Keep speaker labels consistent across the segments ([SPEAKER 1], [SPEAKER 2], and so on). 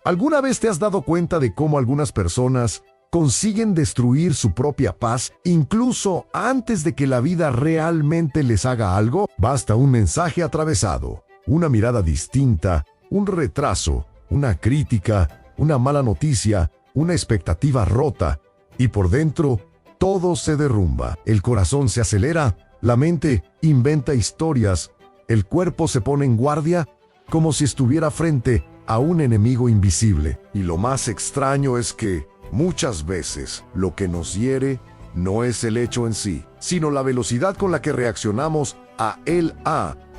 [SPEAKER 1] ¿Alguna vez te has dado cuenta de cómo algunas personas consiguen destruir su propia paz incluso antes de que la vida realmente les haga algo? Basta un mensaje atravesado, una mirada distinta, un retraso, una crítica, una mala noticia, una expectativa rota, y por dentro todo se derrumba. El corazón se acelera, la mente inventa historias, el cuerpo se pone en guardia como si estuviera frente a un enemigo invisible. Y lo más extraño es que muchas veces lo que nos hiere no es el hecho en sí, sino la velocidad con la que reaccionamos a él.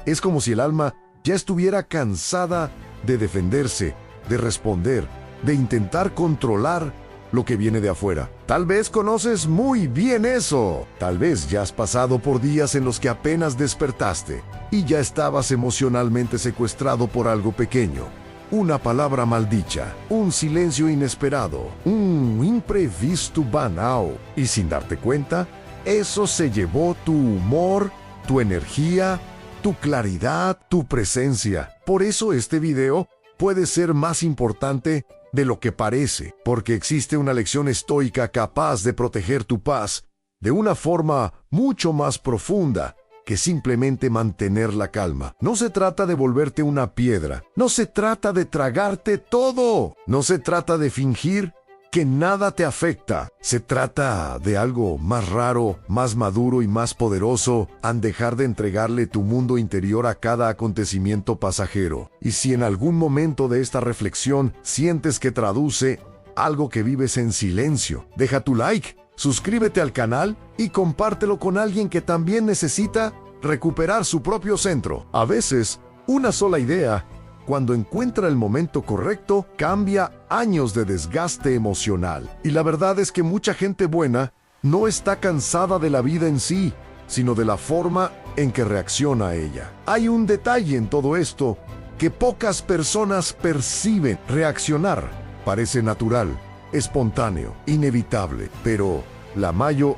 [SPEAKER 1] Es como si el alma ya estuviera cansada de defenderse, de responder, de intentar controlar lo que viene de afuera. Tal vez conoces muy bien eso. Tal vez ya has pasado por días en los que apenas despertaste y ya estabas emocionalmente secuestrado por algo pequeño. Una palabra maldicha, un silencio inesperado, un imprevisto banal. Y sin darte cuenta, eso se llevó tu humor, tu energía, tu claridad, tu presencia. Por eso este video puede ser más importante de lo que parece, porque existe una lección estoica capaz de proteger tu paz de una forma mucho más profunda que simplemente mantener la calma. No se trata de volverte una piedra, no se trata de tragarte todo, no se trata de fingir que nada te afecta. Se trata de algo más raro, más maduro y más poderoso, al dejar de entregarle tu mundo interior a cada acontecimiento pasajero. Y si en algún momento de esta reflexión sientes que traduce algo que vives en silencio, deja tu like, suscríbete al canal y compártelo con alguien que también necesita recuperar su propio centro. A veces, una sola idea, cuando encuentra el momento correcto, cambia años de desgaste emocional. Y la verdad es que mucha gente buena no está cansada de la vida en sí, sino de la forma en que reacciona a ella. Hay un detalle en todo esto que pocas personas perciben. Reaccionar parece natural, espontáneo, inevitable, pero la mayor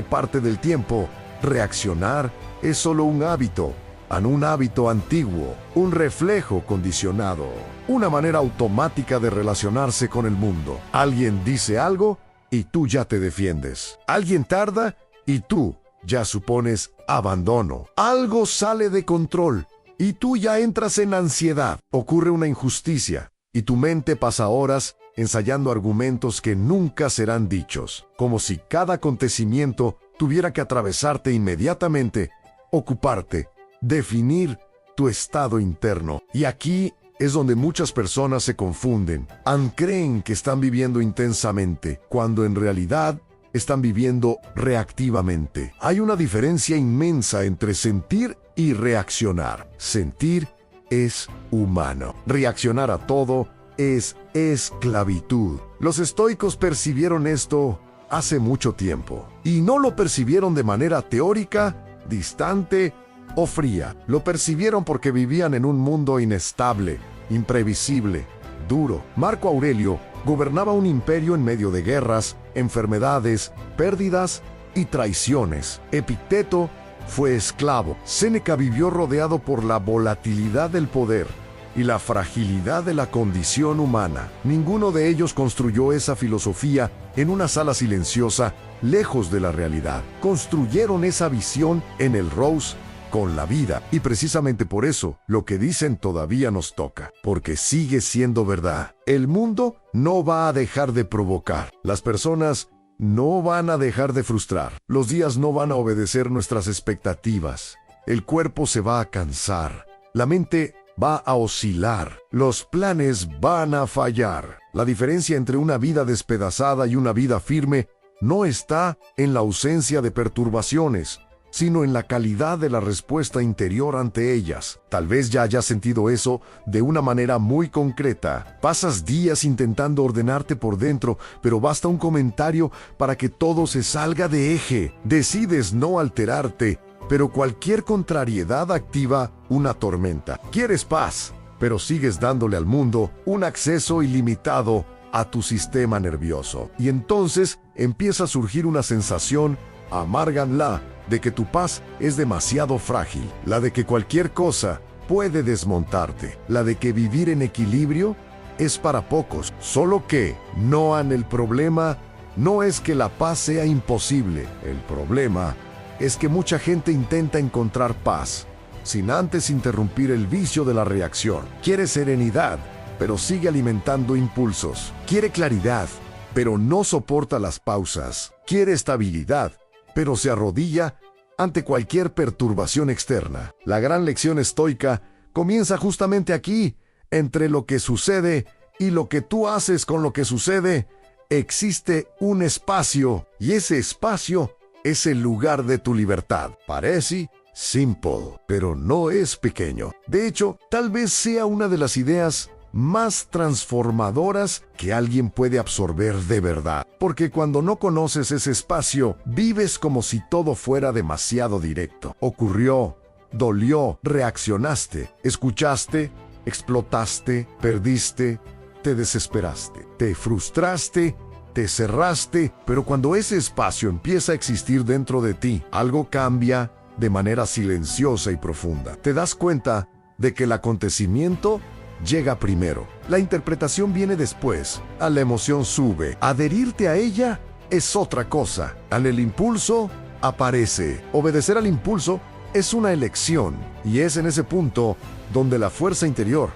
[SPEAKER 1] parte del tiempo, reaccionar es solo un hábito. Un hábito antiguo, un reflejo condicionado, una manera automática de relacionarse con el mundo. Alguien dice algo y tú ya te defiendes. Alguien tarda y tú ya supones abandono. Algo sale de control y tú ya entras en ansiedad. Ocurre una injusticia y tu mente pasa horas ensayando argumentos que nunca serán dichos, como si cada acontecimiento tuviera que atravesarte inmediatamente, ocuparte, definir tu estado interno. Y aquí es donde muchas personas se confunden. Creen que están viviendo intensamente, cuando en realidad están viviendo reactivamente. Hay una diferencia inmensa entre sentir y reaccionar. Sentir es humano. Reaccionar a todo es esclavitud. Los estoicos percibieron esto hace mucho tiempo. Y no lo percibieron de manera teórica, distante o fría. Lo percibieron porque vivían en un mundo inestable, imprevisible, duro. Marco Aurelio gobernaba un imperio en medio de guerras, enfermedades, pérdidas y traiciones. Epicteto fue esclavo. Séneca vivió rodeado por la volatilidad del poder y la fragilidad de la condición humana. Ninguno de ellos construyó esa filosofía en una sala silenciosa, lejos de la realidad. Construyeron esa visión en el Rose, con la vida. Y precisamente por eso, lo que dicen todavía nos toca, porque sigue siendo verdad. El mundo no va a dejar de provocar. Las personas no van a dejar de frustrar. Los días no van a obedecer nuestras expectativas. El cuerpo se va a cansar. La mente va a oscilar. Los planes van a fallar. La diferencia entre una vida despedazada y una vida firme no está en la ausencia de perturbaciones, sino en la calidad de la respuesta interior ante ellas. Tal vez ya hayas sentido eso de una manera muy concreta. Pasas días intentando ordenarte por dentro, pero basta un comentario para que todo se salga de eje. Decides no alterarte, pero cualquier contrariedad activa una tormenta. Quieres paz, pero sigues dándole al mundo un acceso ilimitado a tu sistema nervioso. Y entonces empieza a surgir una sensación, amárganla, de que tu paz es demasiado frágil, la de que cualquier cosa puede desmontarte, la de que vivir en equilibrio es para pocos, solo que, Noan, el problema no es que la paz sea imposible, el problema es que mucha gente intenta encontrar paz, sin antes interrumpir el vicio de la reacción. Quiere serenidad, pero sigue alimentando impulsos. Quiere claridad, pero no soporta las pausas. Quiere estabilidad, pero se arrodilla ante cualquier perturbación externa. La gran lección estoica comienza justamente aquí, entre lo que sucede y lo que tú haces con lo que sucede. Existe un espacio, y ese espacio es el lugar de tu libertad. Parece simple, pero no es pequeño. De hecho, tal vez sea una de las ideas más transformadoras que alguien puede absorber de verdad. Porque cuando no conoces ese espacio, vives como si todo fuera demasiado directo. Ocurrió, dolió, reaccionaste, escuchaste, explotaste, perdiste, te desesperaste, te frustraste, te cerraste, pero cuando ese espacio empieza a existir dentro de ti, algo cambia de manera silenciosa y profunda. Te das cuenta de que el acontecimiento llega primero. La interpretación viene después. A la emoción sube. Adherirte a ella es otra cosa. Al el impulso aparece. Obedecer al impulso es una elección. Y es en ese punto donde la fuerza interior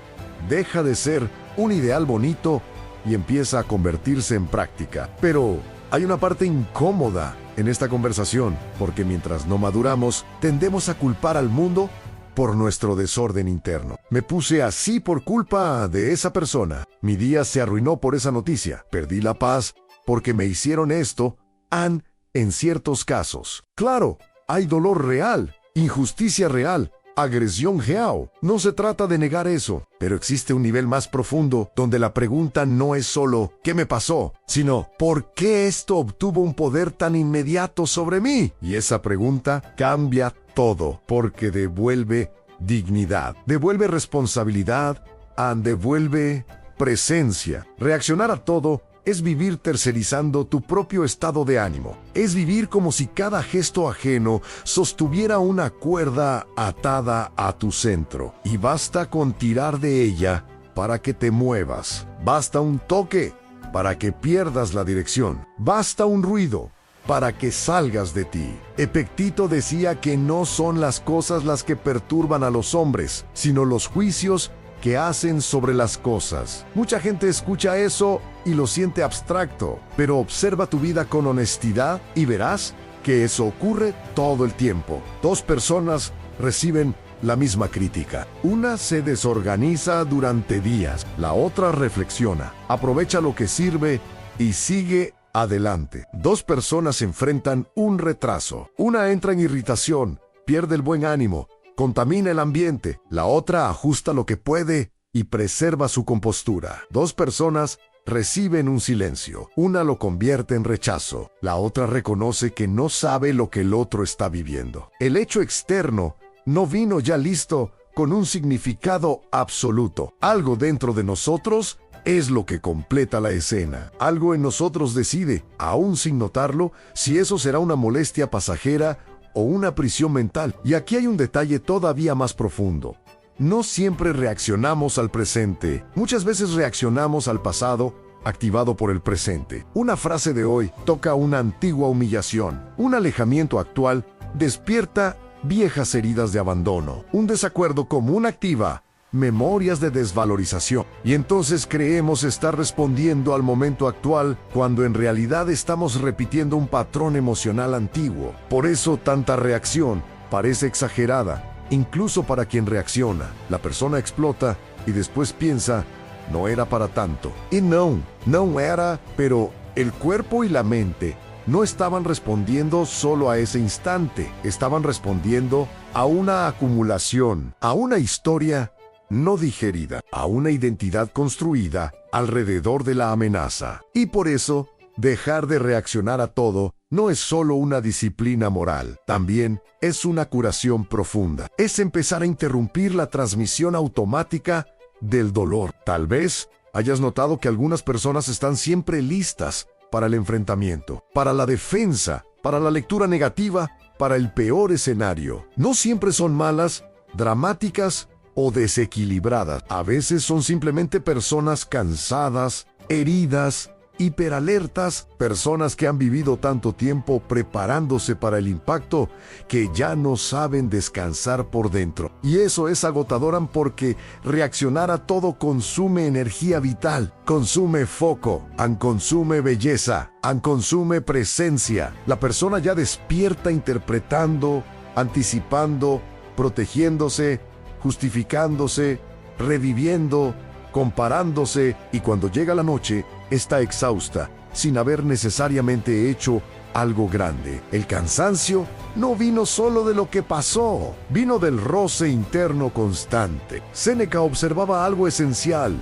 [SPEAKER 1] deja de ser un ideal bonito y empieza a convertirse en práctica. Pero hay una parte incómoda en esta conversación, porque mientras no maduramos, tendemos a culpar al mundo por nuestro desorden interno. Me puse así por culpa de esa persona. Mi día se arruinó por esa noticia. Perdí la paz porque me hicieron esto. En ciertos casos. Claro, hay dolor real, injusticia real, agresión real. No se trata de negar eso, pero existe un nivel más profundo donde la pregunta no es solo ¿qué me pasó?, sino ¿por qué esto obtuvo un poder tan inmediato sobre mí? Y esa pregunta cambia todo, porque devuelve dignidad, devuelve responsabilidad, devuelve presencia. Reaccionar a todo es vivir tercerizando tu propio estado de ánimo. Es vivir como si cada gesto ajeno sostuviera una cuerda atada a tu centro. Y basta con tirar de ella para que te muevas. Basta un toque para que pierdas la dirección. Basta un ruido para que salgas de ti. Epicteto decía que no son las cosas las que perturban a los hombres, sino los juicios que hacen sobre las cosas. Mucha gente escucha eso y lo siente abstracto, pero observa tu vida con honestidad y verás que eso ocurre todo el tiempo. Dos personas reciben la misma crítica. Una se desorganiza durante días, la otra reflexiona, aprovecha lo que sirve y sigue adelante. Dos personas enfrentan un retraso. Una entra en irritación, pierde el buen ánimo, contamina el ambiente. La otra ajusta lo que puede y preserva su compostura. Dos personas reciben un silencio. Una lo convierte en rechazo. La otra reconoce que no sabe lo que el otro está viviendo. El hecho externo no vino ya listo con un significado absoluto. Algo dentro de nosotros es lo que completa la escena. Algo en nosotros decide, aún sin notarlo, si eso será una molestia pasajera o una prisión mental. Y aquí hay un detalle todavía más profundo. No siempre reaccionamos al presente. Muchas veces reaccionamos al pasado, activado por el presente. Una frase de hoy toca una antigua humillación. Un alejamiento actual despierta viejas heridas de abandono. Un desacuerdo común activa memorias de desvalorización. Y entonces creemos estar respondiendo al momento actual cuando en realidad estamos repitiendo un patrón emocional antiguo. Por eso tanta reacción parece exagerada, incluso para quien reacciona. La persona explota y después piensa, no era para tanto. Y no era, pero el cuerpo y la mente no estaban respondiendo solo a ese instante, estaban respondiendo a una acumulación, a una historia no digerida, a una identidad construida alrededor de la amenaza. Y por eso, dejar de reaccionar a todo no es solo una disciplina moral, también es una curación profunda. Es empezar a interrumpir la transmisión automática del dolor. Tal vez hayas notado que algunas personas están siempre listas para el enfrentamiento, para la defensa, para la lectura negativa, para el peor escenario. No siempre son malas, dramáticas o desequilibradas. A veces son simplemente personas cansadas, heridas, hiperalertas, personas que han vivido tanto tiempo preparándose para el impacto que ya no saben descansar por dentro. Y eso es agotador porque reaccionar a todo consume energía vital, consume foco, consume belleza, consume presencia. La persona ya despierta interpretando, anticipando, protegiéndose, justificándose, reviviendo, comparándose, y cuando llega la noche está exhausta, sin haber necesariamente hecho algo grande. El cansancio no vino solo de lo que pasó, vino del roce interno constante. Séneca observaba algo esencial: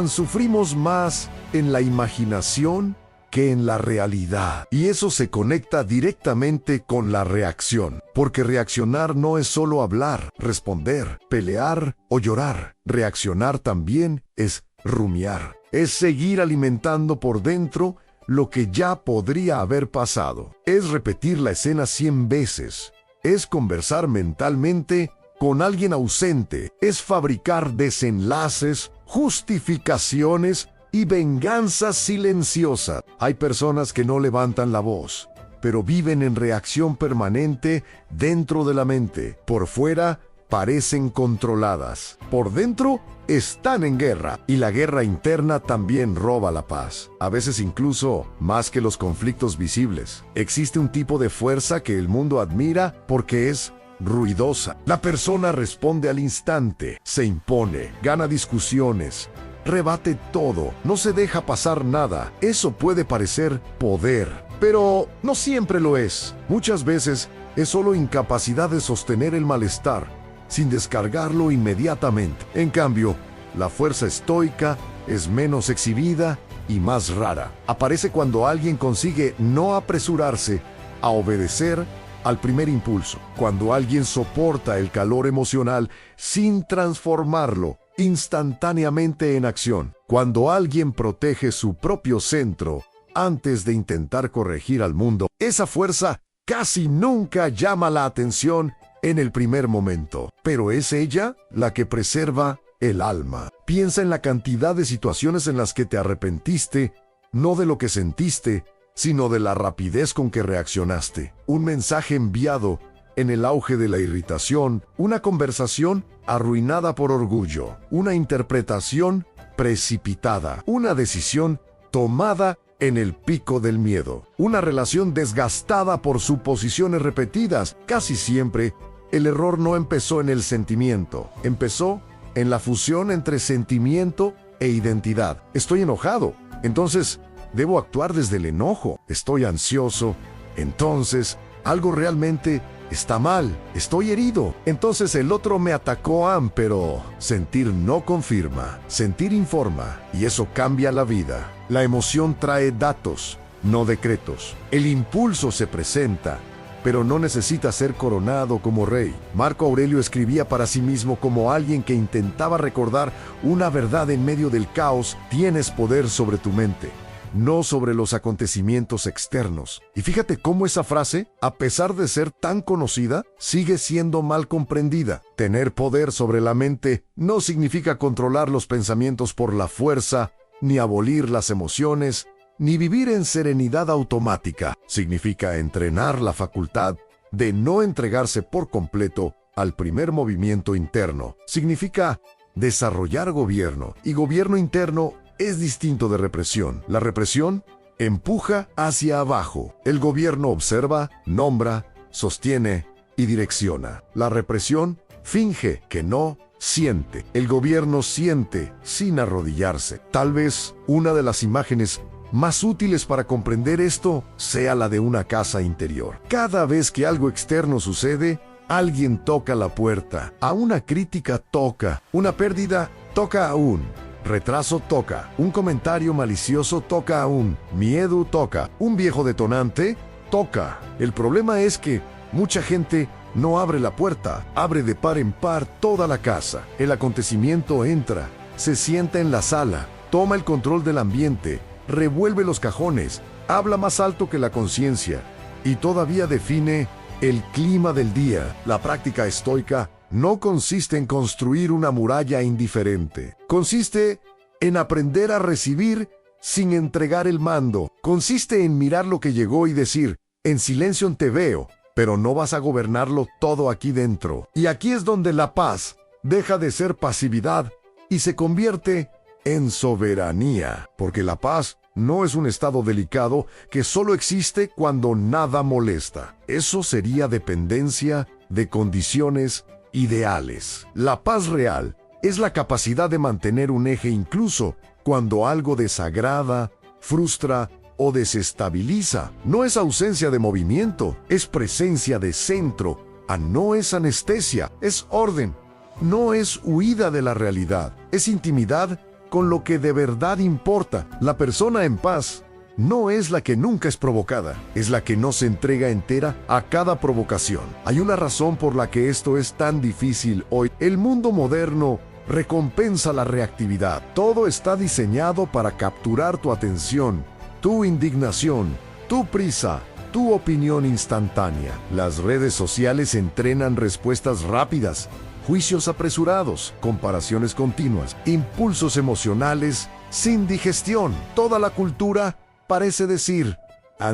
[SPEAKER 1] sufrimos más en la imaginación que en la realidad. Y eso se conecta directamente con la reacción, porque reaccionar no es solo hablar, responder, pelear o llorar. Reaccionar también es rumiar, es seguir alimentando por dentro lo que ya podría haber pasado. Es repetir la escena 100 veces, es conversar mentalmente con alguien ausente, es fabricar desenlaces, justificaciones y venganzas silenciosas. Hay personas que no levantan la voz, pero viven en reacción permanente dentro de la mente. Por fuera parecen controladas, por dentro están en guerra, y la guerra interna también roba la paz, a veces incluso más que los conflictos visibles. Existe un tipo de fuerza que el mundo admira porque es ruidosa. La persona responde al instante, se impone, gana discusiones, rebate todo, no se deja pasar nada. Eso puede parecer poder, pero no siempre lo es. Muchas veces es solo incapacidad de sostener el malestar sin descargarlo inmediatamente. En cambio, la fuerza estoica es menos exhibida y más rara. Aparece cuando alguien consigue no apresurarse a obedecer al primer impulso, cuando alguien soporta el calor emocional sin transformarlo instantáneamente en acción, cuando alguien protege su propio centro antes de intentar corregir al mundo. Esa fuerza casi nunca llama la atención en el primer momento, pero es ella la que preserva el alma. Piensa en la cantidad de situaciones en las que te arrepentiste, no de lo que sentiste, sino de la rapidez con que reaccionaste. Un mensaje enviado en el auge de la irritación, una conversación arruinada por orgullo, una interpretación precipitada, una decisión tomada en el pico del miedo, una relación desgastada por suposiciones repetidas. Casi siempre, el error no empezó en el sentimiento, empezó en la fusión entre sentimiento e identidad. Estoy enojado, entonces debo actuar desde el enojo. Estoy ansioso, entonces algo realmente está mal. Estoy herido, entonces el otro me atacó, pero sentir no confirma, sentir informa, y eso cambia la vida. La emoción trae datos, no decretos. El impulso se presenta, pero no necesita ser coronado como rey. Marco Aurelio escribía para sí mismo como alguien que intentaba recordar una verdad en medio del caos: tienes poder sobre tu mente, no sobre los acontecimientos externos. Y fíjate cómo esa frase, a pesar de ser tan conocida, sigue siendo mal comprendida. Tener poder sobre la mente no significa controlar los pensamientos por la fuerza, ni abolir las emociones, ni vivir en serenidad automática. Significa entrenar la facultad de no entregarse por completo al primer movimiento interno. Significa desarrollar gobierno, y gobierno interno es distinto de represión. La represión empuja hacia abajo. El gobierno observa, nombra, sostiene y direcciona. La represión finge que no siente. El gobierno siente sin arrodillarse. Tal vez una de las imágenes más útiles para comprender esto sea la de una casa interior. Cada vez que algo externo sucede, alguien toca la puerta. A una crítica toca, una pérdida toca aún, retraso toca, un comentario malicioso toca aún, miedo toca, un viejo detonante toca. El problema es que mucha gente no abre la puerta, abre de par en par toda la casa. El acontecimiento entra, se sienta en la sala, toma el control del ambiente, revuelve los cajones, habla más alto que la conciencia y todavía define el clima del día. La práctica estoica no consiste en construir una muralla indiferente. Consiste en aprender a recibir sin entregar el mando. Consiste en mirar lo que llegó y decir, en silencio te veo, pero no vas a gobernarlo todo aquí dentro. Y aquí es donde la paz deja de ser pasividad y se convierte en soberanía, porque la paz no es un estado delicado que solo existe cuando nada molesta. Eso sería dependencia de condiciones ideales. La paz real es la capacidad de mantener un eje incluso cuando algo desagrada, frustra o desestabiliza. No es ausencia de movimiento, es presencia de centro. No es anestesia, es orden. No es huida de la realidad, es intimidad con lo que de verdad importa. La persona en paz no es la que nunca es provocada, es la que no se entrega entera a cada provocación. Hay una razón por la que esto es tan difícil hoy. El mundo moderno recompensa la reactividad. Todo está diseñado para capturar tu atención, tu indignación, tu prisa, tu opinión instantánea. Las redes sociales entrenan respuestas rápidas, juicios apresurados, comparaciones continuas, impulsos emocionales sin digestión. Toda la cultura parece decir,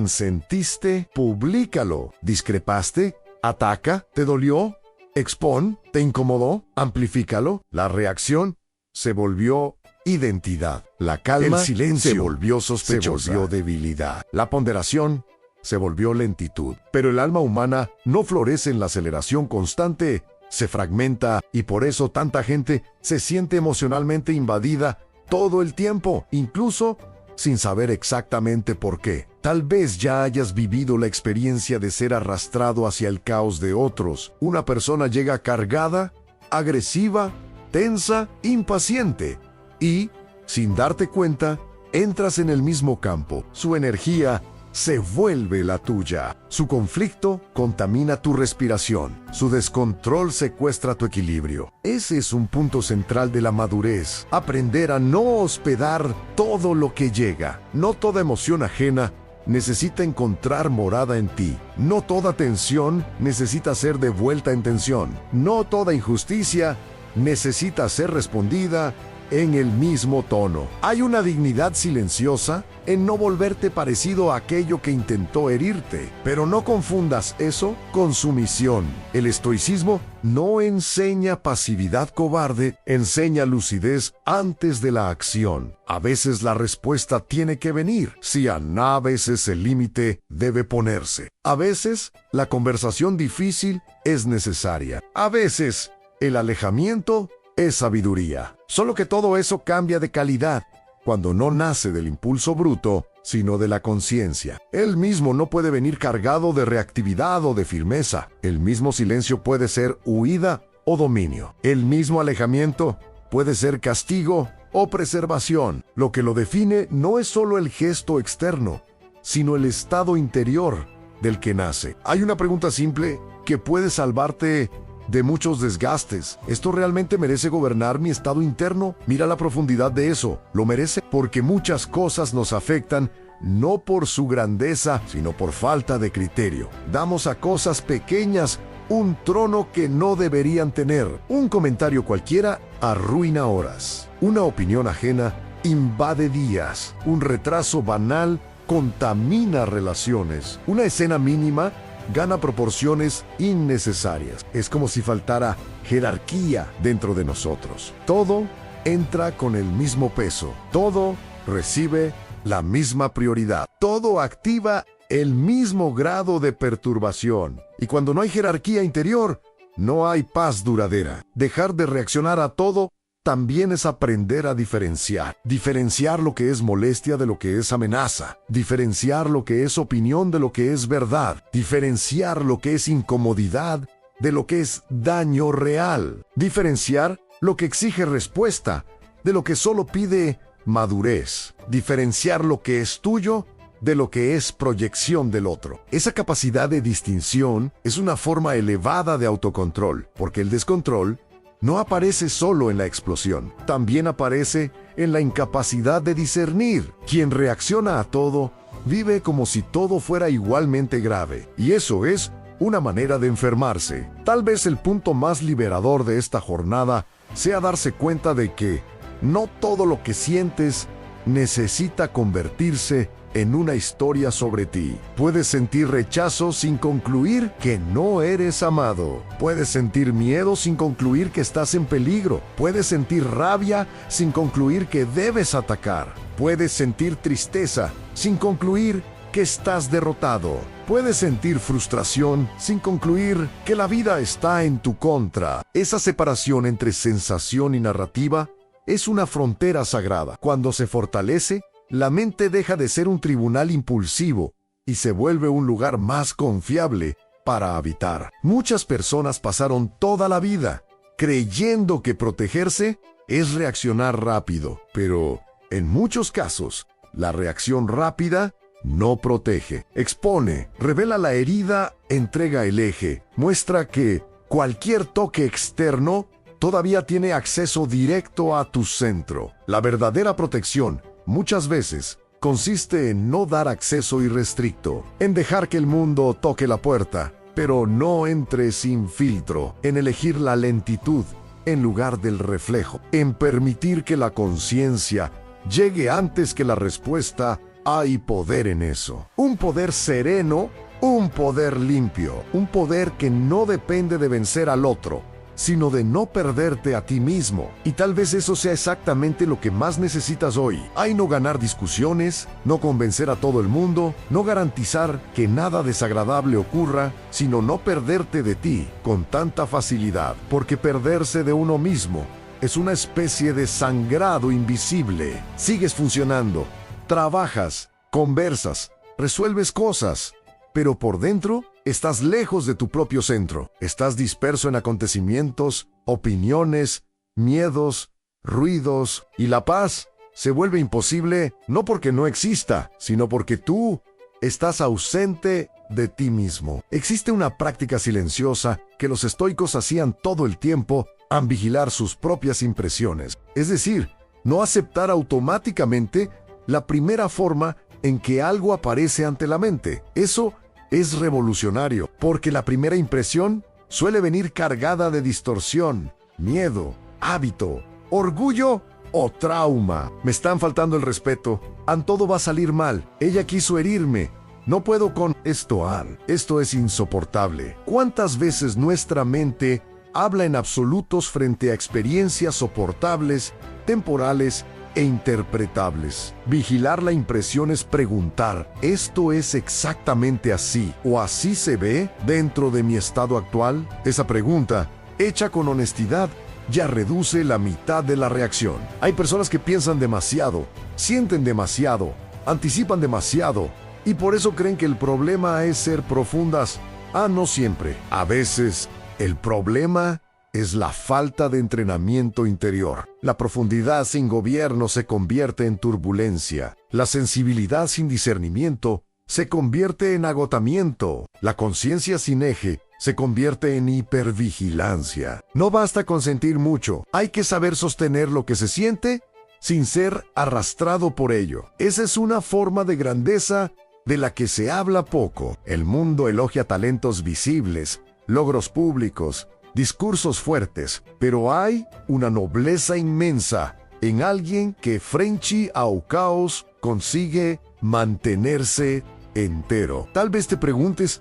[SPEAKER 1] ¿sentiste? Publícalo. ¿Discrepaste? ¿Ataca? ¿Te dolió? ¿Expón? ¿Te incomodó? Amplifícalo. La reacción se volvió identidad. La calma, el silencio, se volvió sospechosa, se volvió debilidad. La ponderación se volvió lentitud. Pero el alma humana no florece en la aceleración constante, se fragmenta y por eso tanta gente se siente emocionalmente invadida todo el tiempo, incluso sin saber exactamente por qué. Tal vez ya hayas vivido la experiencia de ser arrastrado hacia el caos de otros. Una persona llega cargada, agresiva, tensa, impaciente y, sin darte cuenta, entras en el mismo campo. Su energía se vuelve la tuya. Su conflicto contamina tu respiración. Su descontrol secuestra tu equilibrio. Ese es un punto central de la madurez. Aprender a no hospedar todo lo que llega. No toda emoción ajena necesita encontrar morada en ti. No toda tensión necesita ser devuelta en tensión. No toda injusticia necesita ser respondida en el mismo tono. Hay una dignidad silenciosa en no volverte parecido a aquello que intentó herirte, pero no confundas eso con sumisión. El estoicismo no enseña pasividad cobarde, enseña lucidez antes de la acción. A veces la respuesta tiene que venir, si a veces el límite debe ponerse. A veces la conversación difícil es necesaria. A veces el alejamiento es sabiduría. Solo que todo eso cambia de calidad cuando no nace del impulso bruto, sino de la conciencia. Él mismo no puede venir cargado de reactividad o de firmeza. El mismo silencio puede ser huida o dominio. El mismo alejamiento puede ser castigo o preservación. Lo que lo define no es solo el gesto externo, sino el estado interior del que nace. Hay una pregunta simple que puede salvarte de muchos desgastes. ¿Esto realmente merece gobernar mi estado interno? Mira la profundidad de eso. Lo merece porque muchas cosas nos afectan no por su grandeza, sino por falta de criterio. Damos a cosas pequeñas un trono que no deberían tener. Un comentario cualquiera arruina horas. Una opinión ajena invade días. Un retraso banal contamina relaciones. Una escena mínima gana proporciones innecesarias. Es como si faltara jerarquía dentro de nosotros. Todo entra con el mismo peso. Todo recibe la misma prioridad. Todo activa el mismo grado de perturbación. Y cuando no hay jerarquía interior, no hay paz duradera. Dejar de reaccionar a todo también es aprender a diferenciar. Diferenciar lo que es molestia de lo que es amenaza. Diferenciar lo que es opinión de lo que es verdad. Diferenciar lo que es incomodidad de lo que es daño real. Diferenciar lo que exige respuesta de lo que solo pide madurez. Diferenciar lo que es tuyo de lo que es proyección del otro. Esa capacidad de distinción es una forma elevada de autocontrol, porque el descontrol no aparece solo en la explosión, también aparece en la incapacidad de discernir. Quien reacciona a todo vive como si todo fuera igualmente grave, y eso es una manera de enfermarse. Tal vez el punto más liberador de esta jornada sea darse cuenta de que no todo lo que sientes necesita convertirse en una historia sobre ti. Puedes sentir rechazo sin concluir que no eres amado. Puedes sentir miedo sin concluir que estás en peligro. Puedes sentir rabia sin concluir que debes atacar. Puedes sentir tristeza sin concluir que estás derrotado. Puedes sentir frustración sin concluir que la vida está en tu contra. Esa separación entre sensación y narrativa es una frontera sagrada. Cuando se fortalece, la mente deja de ser un tribunal impulsivo y se vuelve un lugar más confiable para habitar. Muchas personas pasaron toda la vida creyendo que protegerse es reaccionar rápido, pero en muchos casos, la reacción rápida no protege. Expone, revela la herida, entrega el eje, muestra que cualquier toque externo todavía tiene acceso directo a tu centro. La verdadera protección, muchas veces, consiste en no dar acceso irrestricto, en dejar que el mundo toque la puerta, pero no entre sin filtro, en elegir la lentitud en lugar del reflejo, en permitir que la conciencia llegue antes que la respuesta. Hay poder en eso. Un poder sereno, un poder limpio, un poder que no depende de vencer al otro, sino de no perderte a ti mismo. Y tal vez eso sea exactamente lo que más necesitas hoy. Hay no ganar discusiones, no convencer a todo el mundo, no garantizar que nada desagradable ocurra, sino no perderte de ti con tanta facilidad, porque perderse de uno mismo es una especie de sangrado invisible. Sigues funcionando, trabajas, conversas, resuelves cosas, pero por dentro estás lejos de tu propio centro. Estás disperso en acontecimientos, opiniones, miedos, ruidos, y la paz se vuelve imposible no porque no exista, sino porque tú estás ausente de ti mismo. Existe una práctica silenciosa que los estoicos hacían todo el tiempo al vigilar sus propias impresiones. Es decir, no aceptar automáticamente la primera forma en que algo aparece ante la mente. Eso es revolucionario, porque la primera impresión suele venir cargada de distorsión, miedo, hábito, orgullo o trauma. Me están faltando el respeto. Todo va a salir mal. Ella quiso herirme. No puedo con esto, Esto es insoportable. ¿Cuántas veces nuestra mente habla en absolutos frente a experiencias soportables, temporales e interpretables? Vigilar la impresión es preguntar, ¿esto es exactamente así o así se ve dentro de mi estado actual? Esa pregunta, hecha con honestidad, ya reduce la mitad de la reacción. Hay personas que piensan demasiado, sienten demasiado, anticipan demasiado, y por eso creen que el problema es ser profundas. No siempre. A veces, el problema es la falta de entrenamiento interior. La profundidad sin gobierno se convierte en turbulencia. La sensibilidad sin discernimiento se convierte en agotamiento. La conciencia sin eje se convierte en hipervigilancia. No basta con sentir mucho. Hay que saber sostener lo que se siente sin ser arrastrado por ello. Esa es una forma de grandeza de la que se habla poco. El mundo elogia talentos visibles, logros públicos, discursos fuertes, pero hay una nobleza inmensa en alguien que frente ao caos consigue mantenerse entero. Tal vez te preguntes,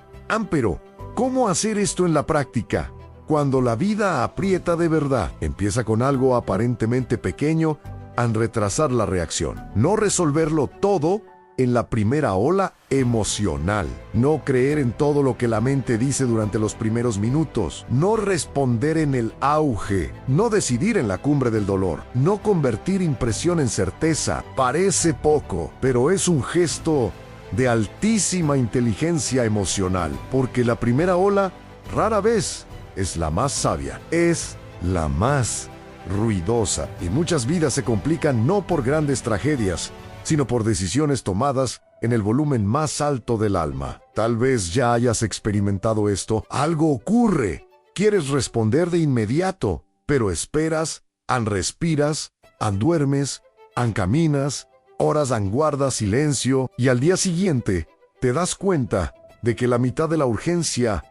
[SPEAKER 1] pero ¿cómo hacer esto en la práctica? Cuando la vida aprieta de verdad, empieza con algo aparentemente pequeño al retrasar la reacción. No resolverlo todo en la primera ola emocional. No creer en todo lo que la mente dice durante los primeros minutos. No responder en el auge. No decidir en la cumbre del dolor. No convertir impresión en certeza. Parece poco, pero es un gesto de altísima inteligencia emocional, porque la primera ola rara vez es la más sabia, es la más ruidosa, y muchas vidas se complican no por grandes tragedias, sino por decisiones tomadas en el volumen más alto del alma. Tal vez ya hayas experimentado esto. Algo ocurre. Quieres responder de inmediato, pero esperas, respiras, duermes, caminas, horas guardas silencio, y al día siguiente te das cuenta de que la mitad de la urgencia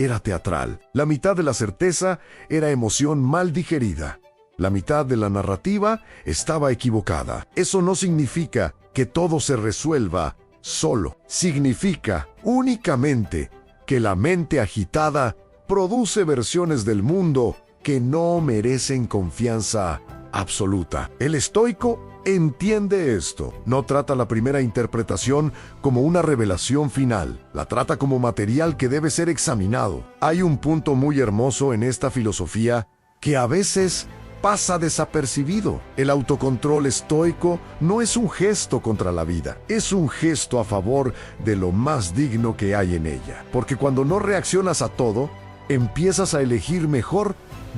[SPEAKER 1] era teatral. La mitad de la certeza era emoción mal digerida. La mitad de la narrativa estaba equivocada. Eso no significa que todo se resuelva solo. Significa únicamente que la mente agitada produce versiones del mundo que no merecen confianza absoluta. El estoico entiende esto. No trata la primera interpretación como una revelación final. La trata como material que debe ser examinado. Hay un punto muy hermoso en esta filosofía que a veces pasa desapercibido. El autocontrol estoico no es un gesto contra la vida, es un gesto a favor de lo más digno que hay en ella. Porque cuando no reaccionas a todo, empiezas a elegir mejor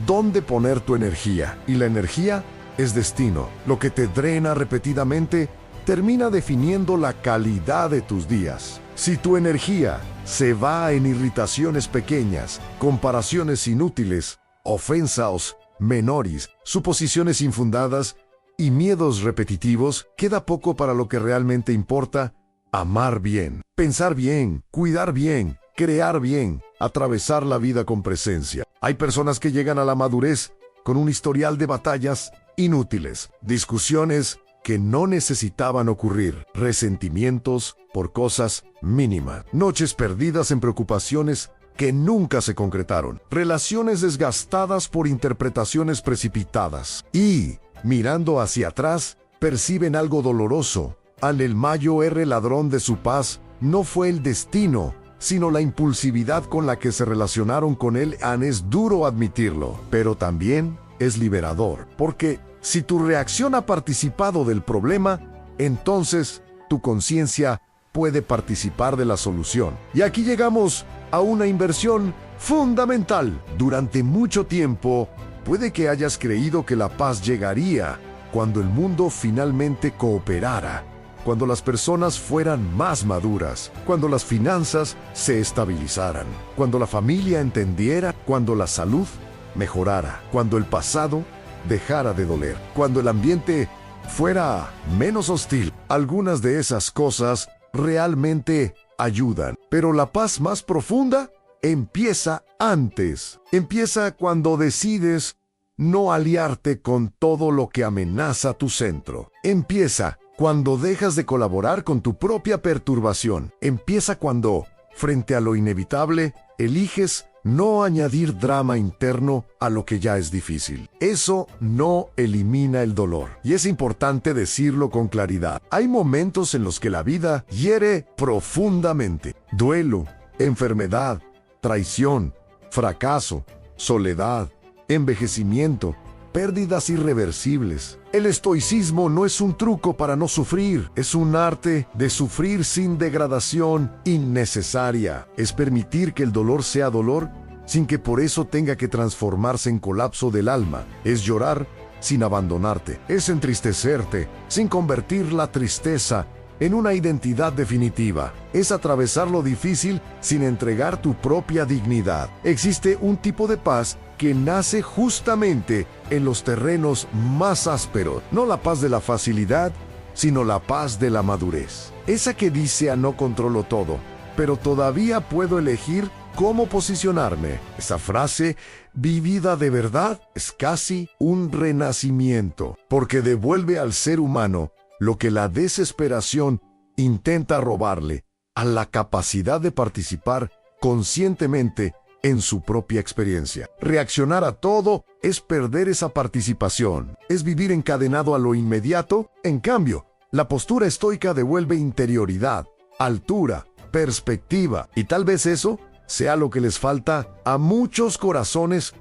[SPEAKER 1] dónde poner tu energía. Y la energía es destino. Lo que te drena repetidamente termina definiendo la calidad de tus días. Si tu energía se va en irritaciones pequeñas, comparaciones inútiles, ofensas menores, suposiciones infundadas y miedos repetitivos, queda poco para lo que realmente importa: amar bien, pensar bien, cuidar bien, crear bien, atravesar la vida con presencia. Hay personas que llegan a la madurez con un historial de batallas inútiles, discusiones que no necesitaban ocurrir, resentimientos por cosas mínimas, noches perdidas en preocupaciones que nunca se concretaron, relaciones desgastadas por interpretaciones precipitadas. Y, mirando hacia atrás, perciben algo doloroso. El mayor ladrón de su paz no fue el destino, sino la impulsividad con la que se relacionaron con él. Es duro admitirlo, pero también es liberador, porque si tu reacción ha participado del problema, entonces tu conciencia puede participar de la solución. Y aquí llegamos a una inversión fundamental. Durante mucho tiempo, puede que hayas creído que la paz llegaría cuando el mundo finalmente cooperara, cuando las personas fueran más maduras, cuando las finanzas se estabilizaran, cuando la familia entendiera, cuando la salud mejorara, cuando el pasado dejara de doler, cuando el ambiente fuera menos hostil. Algunas de esas cosas realmente ayudan, pero la paz más profunda empieza antes. Empieza cuando decides no aliarte con todo lo que amenaza tu centro. Empieza cuando dejas de colaborar con tu propia perturbación. Empieza cuando, frente a lo inevitable, eliges no añadir drama interno a lo que ya es difícil. Eso no elimina el dolor. Y es importante decirlo con claridad. Hay momentos en los que la vida hiere profundamente. Duelo, enfermedad, traición, fracaso, soledad, envejecimiento, pérdidas irreversibles. El estoicismo no es un truco para no sufrir, es un arte de sufrir sin degradación innecesaria. Es permitir que el dolor sea dolor sin que por eso tenga que transformarse en colapso del alma. Es llorar sin abandonarte. Es entristecerte sin convertir la tristeza en una identidad definitiva. Es atravesar lo difícil sin entregar tu propia dignidad. Existe un tipo de paz que nace justamente en los terrenos más ásperos. No la paz de la facilidad, sino la paz de la madurez. Esa que dice: no controlo todo, pero todavía puedo elegir cómo posicionarme. Esa frase, vivida de verdad, es casi un renacimiento, porque devuelve al ser humano lo que la desesperación intenta robarle: a la capacidad de participar conscientemente en su propia experiencia. Reaccionar a todo es perder esa participación, es vivir encadenado a lo inmediato. En cambio, la postura estoica devuelve interioridad, altura, perspectiva, y tal vez eso sea lo que les falta a muchos corazones: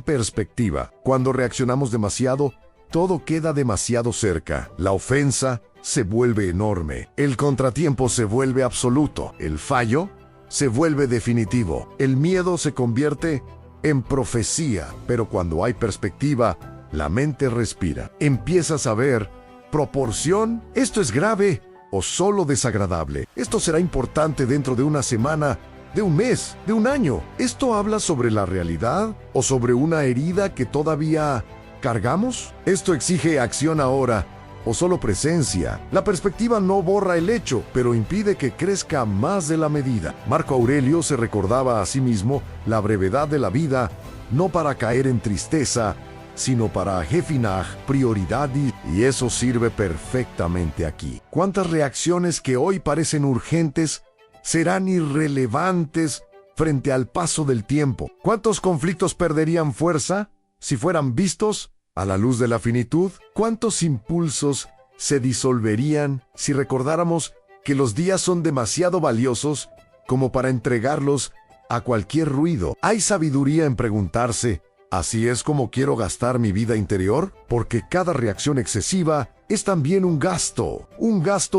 [SPEAKER 1] perspectiva. Cuando reaccionamos demasiado, todo queda demasiado cerca. La ofensa se vuelve enorme, el contratiempo se vuelve absoluto, el fallo se vuelve definitivo, el miedo se convierte en profecía. Pero cuando hay perspectiva, la mente respira. Empiezas a ver proporción. ¿Esto es grave o solo desagradable? ¿Esto será importante dentro de una semana, de un mes, de un año? ¿Esto habla sobre la realidad o sobre una herida que todavía cargamos? Esto exige acción ahora o solo presencia. La perspectiva no borra el hecho, pero impide que crezca más de la medida. Marco Aurelio se recordaba a sí mismo la brevedad de la vida, no para caer en tristeza, sino para jefinag, prioridad, y eso sirve perfectamente aquí. ¿Cuántas reacciones que hoy parecen urgentes serán irrelevantes frente al paso del tiempo? ¿Cuántos conflictos perderían fuerza si fueran vistos a la luz de la finitud? ¿Cuántos impulsos se disolverían si recordáramos que los días son demasiado valiosos como para entregarlos a cualquier ruido? Hay sabiduría en preguntarse, ¿así es como quiero gastar mi vida interior? Porque cada reacción excesiva es también un gasto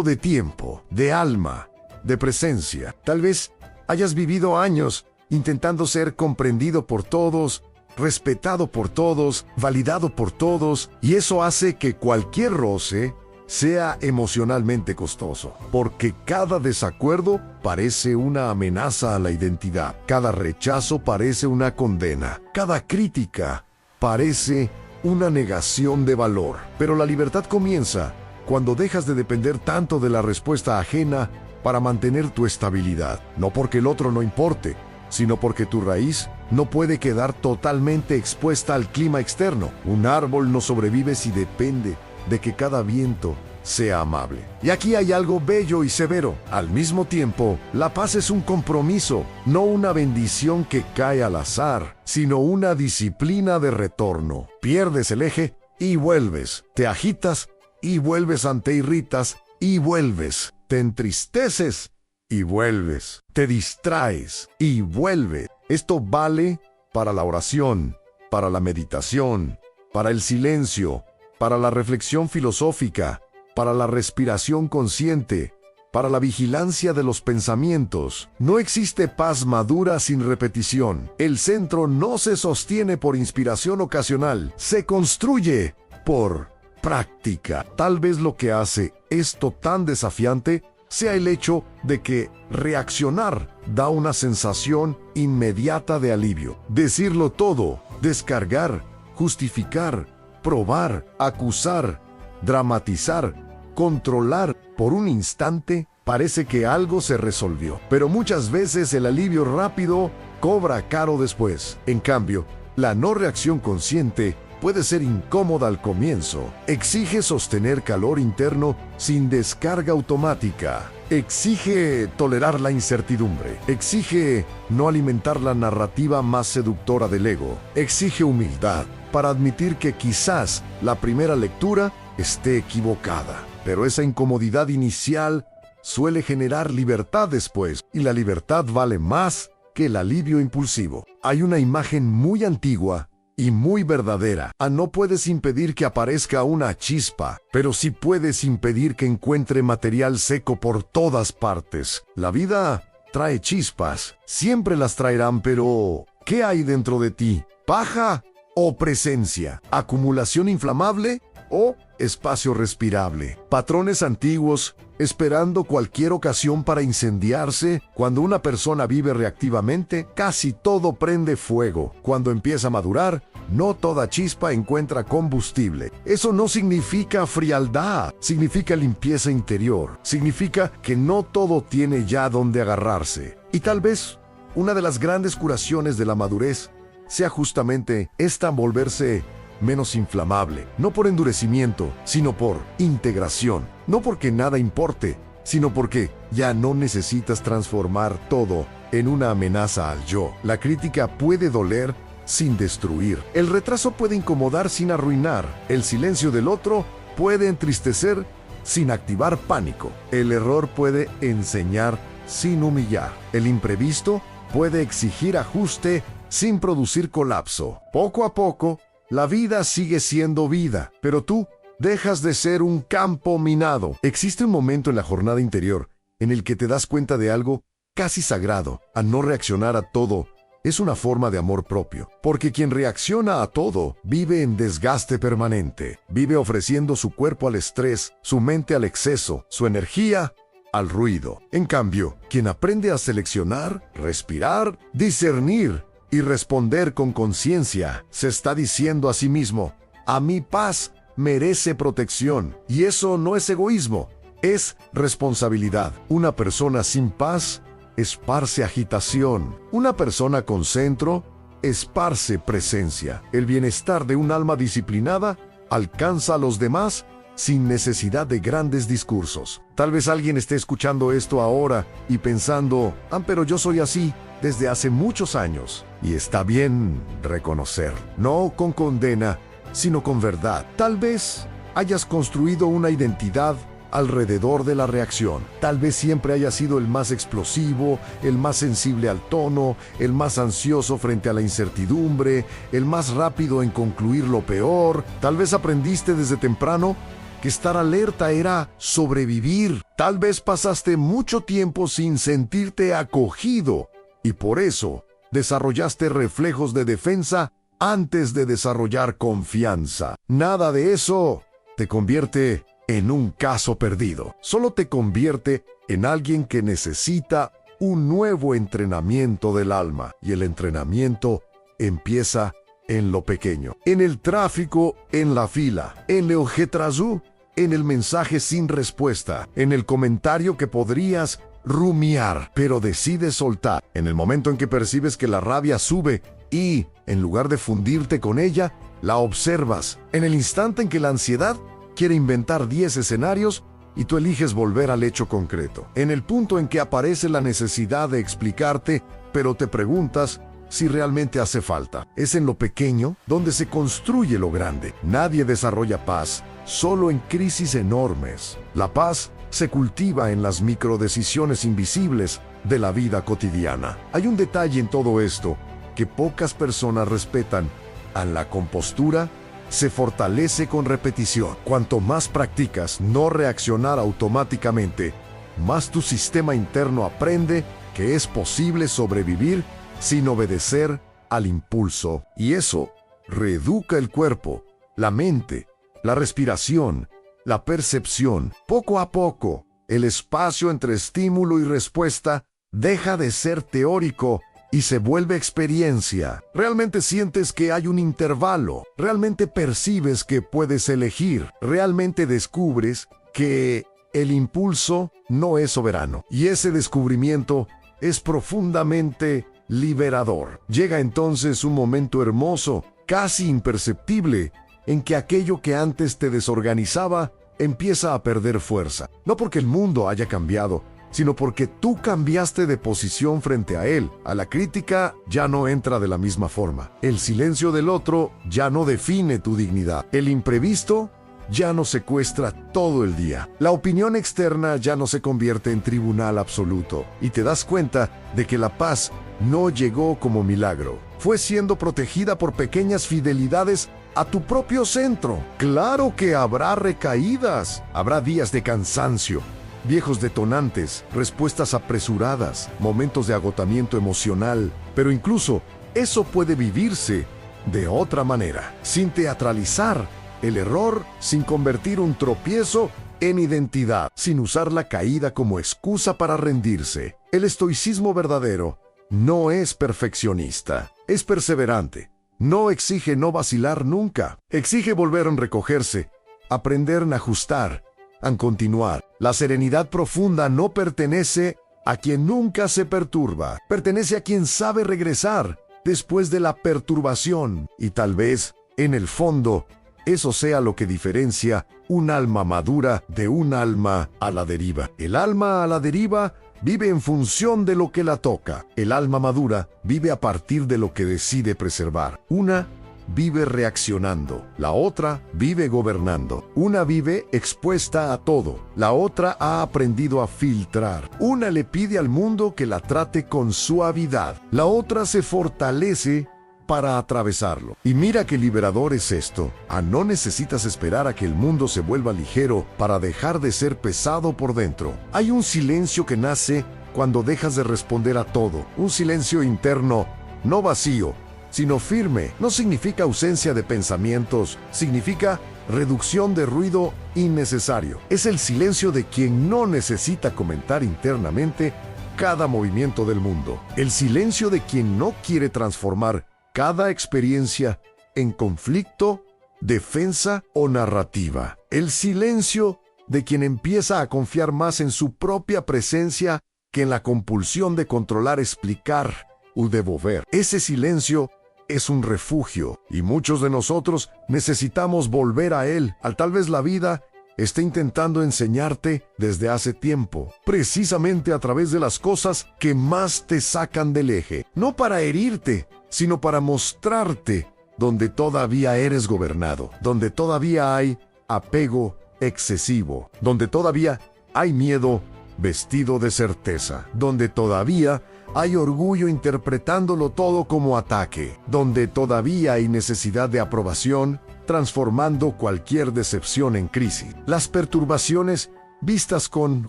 [SPEAKER 1] de tiempo, de alma, de presencia. Tal vez hayas vivido años intentando ser comprendido por todos, respetado por todos, validado por todos, y eso hace que cualquier roce sea emocionalmente costoso, porque cada desacuerdo parece una amenaza a la identidad, cada rechazo parece una condena, cada crítica parece una negación de valor. Pero la libertad comienza cuando dejas de depender tanto de la respuesta ajena para mantener tu estabilidad, no porque el otro no importe, sino porque tu raíz no puede quedar totalmente expuesta al clima externo. Un árbol no sobrevive si depende de que cada viento sea amable. Y aquí hay algo bello y severo. Al mismo tiempo, la paz es un compromiso, no una bendición que cae al azar, sino una disciplina de retorno. Pierdes el eje y vuelves. Te agitas y vuelves, te irritas y vuelves. Te entristeces y vuelves. Te distraes y vuelves. Esto vale para la oración, para la meditación, para el silencio, para la reflexión filosófica, para la respiración consciente, para la vigilancia de los pensamientos. No existe paz madura sin repetición. El centro no se sostiene por inspiración ocasional, se construye por práctica. Tal vez lo que hace esto tan desafiante sea el hecho de que reaccionar da una sensación inmediata de alivio. Decirlo todo, descargar, justificar, probar, acusar, dramatizar, controlar, por un instante parece que algo se resolvió. Pero muchas veces el alivio rápido cobra caro después. En cambio, la no reacción consciente puede ser incómoda al comienzo. Exige sostener calor interno sin descarga automática. Exige tolerar la incertidumbre. Exige no alimentar la narrativa más seductora del ego. Exige humildad para admitir que quizás la primera lectura esté equivocada. Pero esa incomodidad inicial suele generar libertad después, y la libertad vale más que el alivio impulsivo. Hay una imagen muy antigua y muy verdadera. No puedes impedir que aparezca una chispa, pero sí puedes impedir que encuentre material seco por todas partes. La vida trae chispas, siempre las traerán, pero ¿qué hay dentro de ti? ¿Paja o presencia? ¿Acumulación inflamable o espacio respirable? Patrones antiguos esperando cualquier ocasión para incendiarse. Cuando una persona vive reactivamente, casi todo prende fuego. Cuando empieza a madurar, no toda chispa encuentra combustible. Eso no significa frialdad, significa limpieza interior. Significa que no todo tiene ya donde agarrarse. Y tal vez una de las grandes curaciones de la madurez sea justamente esta: volverse menos inflamable, no por endurecimiento, sino por integración. No porque nada importe, sino porque ya no necesitas transformar todo en una amenaza al yo. La crítica puede doler sin destruir. El retraso puede incomodar sin arruinar. El silencio del otro puede entristecer sin activar pánico. El error puede enseñar sin humillar. El imprevisto puede exigir ajuste sin producir colapso. Poco a poco, la vida sigue siendo vida, pero tú dejas de ser un campo minado. Existe un momento en la jornada interior en el que te das cuenta de algo casi sagrado. A no reaccionar a todo es una forma de amor propio, porque quien reacciona a todo vive en desgaste permanente. Vive ofreciendo su cuerpo al estrés, su mente al exceso, su energía al ruido. En cambio, quien aprende a seleccionar, respirar, discernir y responder con conciencia, se está diciendo a sí mismo: a mi paz merece protección. Y eso no es egoísmo, es responsabilidad. Una persona sin paz esparce agitación. Una persona con centro esparce presencia. El bienestar de un alma disciplinada alcanza a los demás sin necesidad de grandes discursos. Tal vez alguien esté escuchando esto ahora y pensando, pero yo soy así desde hace muchos años. Y está bien reconocer, no con condena, sino con verdad. Tal vez hayas construido una identidad alrededor de la reacción. Tal vez siempre hayas sido el más explosivo, el más sensible al tono, el más ansioso frente a la incertidumbre, el más rápido en concluir lo peor. Tal vez aprendiste desde temprano que estar alerta era sobrevivir. Tal vez pasaste mucho tiempo sin sentirte acogido y por eso desarrollaste reflejos de defensa antes de desarrollar confianza. Nada de eso te convierte en un caso perdido. Solo te convierte en alguien que necesita un nuevo entrenamiento del alma. Y el entrenamiento empieza en lo pequeño. En el tráfico, en la fila, en el ojetrazú, en el mensaje sin respuesta, en el comentario que podrías rumiar, pero decides soltar. En el momento en que percibes que la rabia sube y, en lugar de fundirte con ella, la observas. En el instante en que la ansiedad quiere inventar 10 escenarios y tú eliges volver al hecho concreto. En el punto en que aparece la necesidad de explicarte, pero te preguntas si realmente hace falta. Es en lo pequeño donde se construye lo grande. Nadie desarrolla paz, solo en crisis enormes. La paz se cultiva en las microdecisiones invisibles de la vida cotidiana. Hay un detalle en todo esto que pocas personas respetan. A la compostura se fortalece con repetición. Cuanto más practicas no reaccionar automáticamente, más tu sistema interno aprende que es posible sobrevivir sin obedecer al impulso. Y eso reeduca el cuerpo, la mente, la respiración, la percepción. Poco a poco, el espacio entre estímulo y respuesta deja de ser teórico y se vuelve experiencia. Realmente sientes que hay un intervalo. Realmente percibes que puedes elegir. Realmente descubres que el impulso no es soberano. Y ese descubrimiento es profundamente liberador. Llega entonces un momento hermoso, casi imperceptible, en que aquello que antes te desorganizaba empieza a perder fuerza. No porque el mundo haya cambiado, sino porque tú cambiaste de posición frente a él. A la crítica ya no entra de la misma forma. El silencio del otro ya no define tu dignidad. El imprevisto ya no secuestra todo el día. La opinión externa ya no se convierte en tribunal absoluto. Y te das cuenta de que la paz no llegó como milagro. Fue siendo protegida por pequeñas fidelidades a tu propio centro. Claro que habrá recaídas. Habrá días de cansancio, viejos detonantes, respuestas apresuradas, momentos de agotamiento emocional, pero incluso eso puede vivirse de otra manera, sin teatralizar el error, sin convertir un tropiezo en identidad, sin usar la caída como excusa para rendirse. El estoicismo verdadero no es perfeccionista, es perseverante. No exige no vacilar nunca, exige volver a recogerse, aprender a ajustar, a continuar. La serenidad profunda no pertenece a quien nunca se perturba, pertenece a quien sabe regresar después de la perturbación. Y tal vez, en el fondo, eso sea lo que diferencia un alma madura de un alma a la deriva. El alma a la deriva vive en función de lo que la toca. El alma madura vive a partir de lo que decide preservar. Una vive reaccionando, la otra vive gobernando. Una vive expuesta a todo, la otra ha aprendido a filtrar. Una le pide al mundo que la trate con suavidad, la otra se fortalece para atravesarlo. Y mira qué liberador es esto. No necesitas esperar a que el mundo se vuelva ligero para dejar de ser pesado por dentro. Hay un silencio que nace cuando dejas de responder a todo. Un silencio interno, no vacío, sino firme. No significa ausencia de pensamientos, significa reducción de ruido innecesario. Es el silencio de quien no necesita comentar internamente cada movimiento del mundo. El silencio de quien no quiere transformar cada experiencia en conflicto defensa o narrativa. El silencio de quien empieza a confiar más en su propia presencia que en la compulsión de controlar, explicar o devolver. Ese silencio es un refugio y muchos de nosotros necesitamos volver a él. Tal vez la vida esté intentando enseñarte desde hace tiempo, precisamente a través de las cosas que más te sacan del eje, no para herirte, sino para mostrarte donde todavía eres gobernado, donde todavía hay apego excesivo, donde todavía hay miedo vestido de certeza, donde todavía hay orgullo interpretándolo todo como ataque, donde todavía hay necesidad de aprobación, transformando cualquier decepción en crisis. Las perturbaciones, vistas con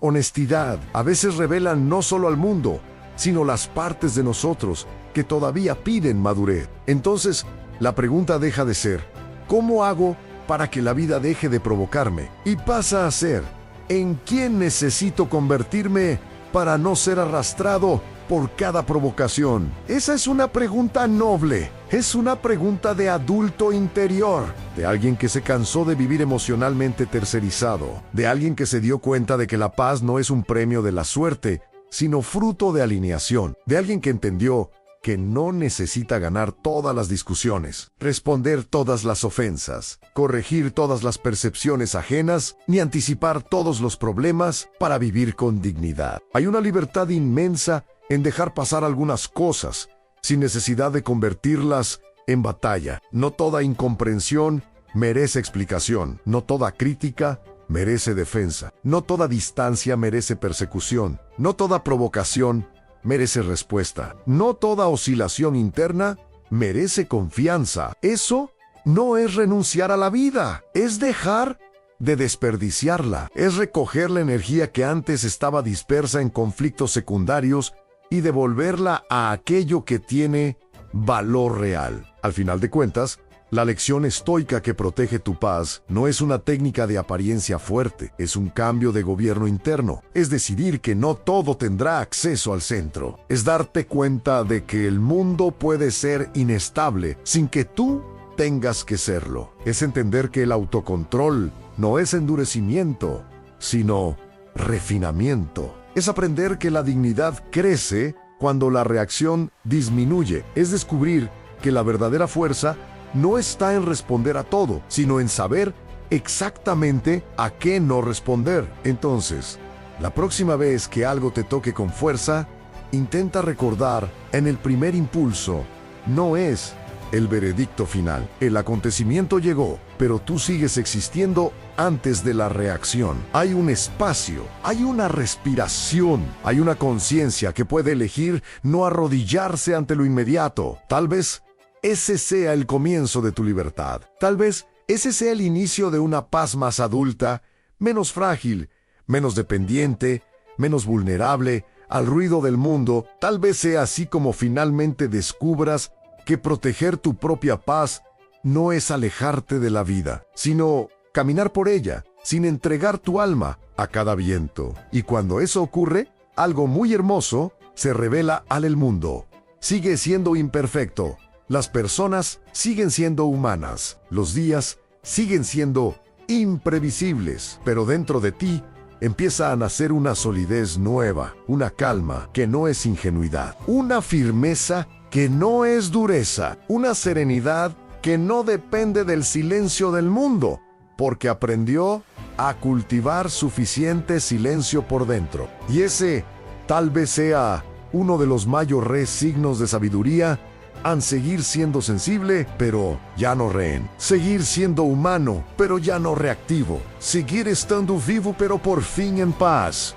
[SPEAKER 1] honestidad, a veces revelan no solo al mundo, sino las partes de nosotros que todavía piden madurez. Entonces, la pregunta deja de ser, ¿cómo hago para que la vida deje de provocarme? Y pasa a ser, ¿en quién necesito convertirme para no ser arrastrado por cada provocación? Esa es una pregunta noble, es una pregunta de adulto interior, de alguien que se cansó de vivir emocionalmente tercerizado, de alguien que se dio cuenta de que la paz no es un premio de la suerte, sino fruto de alineación, de alguien que entendió que no necesita ganar todas las discusiones, responder todas las ofensas, corregir todas las percepciones ajenas, ni anticipar todos los problemas para vivir con dignidad. Hay una libertad inmensa en dejar pasar algunas cosas, sin necesidad de convertirlas en batalla. No toda incomprensión merece explicación, no toda crítica merece defensa, no toda distancia merece persecución, no toda provocación merece respuesta, no toda oscilación interna merece confianza. Eso no es renunciar a la vida, es dejar de desperdiciarla, es recoger la energía que antes estaba dispersa en conflictos secundarios y devolverla a aquello que tiene valor real. Al final de cuentas, la lección estoica que protege tu paz no es una técnica de apariencia fuerte, es un cambio de gobierno interno. Es decidir que no todo tendrá acceso al centro. Es darte cuenta de que el mundo puede ser inestable sin que tú tengas que serlo. Es entender que el autocontrol no es endurecimiento, sino refinamiento. Es aprender que la dignidad crece cuando la reacción disminuye. Es descubrir que la verdadera fuerza no está en responder a todo, sino en saber exactamente a qué no responder. Entonces, la próxima vez que algo te toque con fuerza, intenta recordar en el primer impulso, no es el veredicto final. El acontecimiento llegó, pero tú sigues existiendo antes de la reacción. Hay un espacio, hay una respiración, hay una conciencia que puede elegir no arrodillarse ante lo inmediato. Tal vez ese sea el comienzo de tu libertad. Tal vez ese sea el inicio de una paz más adulta, menos frágil, menos dependiente, menos vulnerable al ruido del mundo. Tal vez sea así como finalmente descubras que proteger tu propia paz no es alejarte de la vida, sino caminar por ella, sin entregar tu alma a cada viento. Y cuando eso ocurre, algo muy hermoso se revela al mundo. Sigue siendo imperfecto. Las personas siguen siendo humanas. Los días siguen siendo imprevisibles. Pero dentro de ti empieza a nacer una solidez nueva, una calma que no es ingenuidad, una firmeza que no es dureza, una serenidad que no depende del silencio del mundo, porque aprendió a cultivar suficiente silencio por dentro. Y ese tal vez sea uno de los mayores signos de sabiduría en seguir siendo sensible, pero ya no rehén. Seguir siendo humano, pero ya no reactivo. Seguir estando vivo, pero por fin en paz.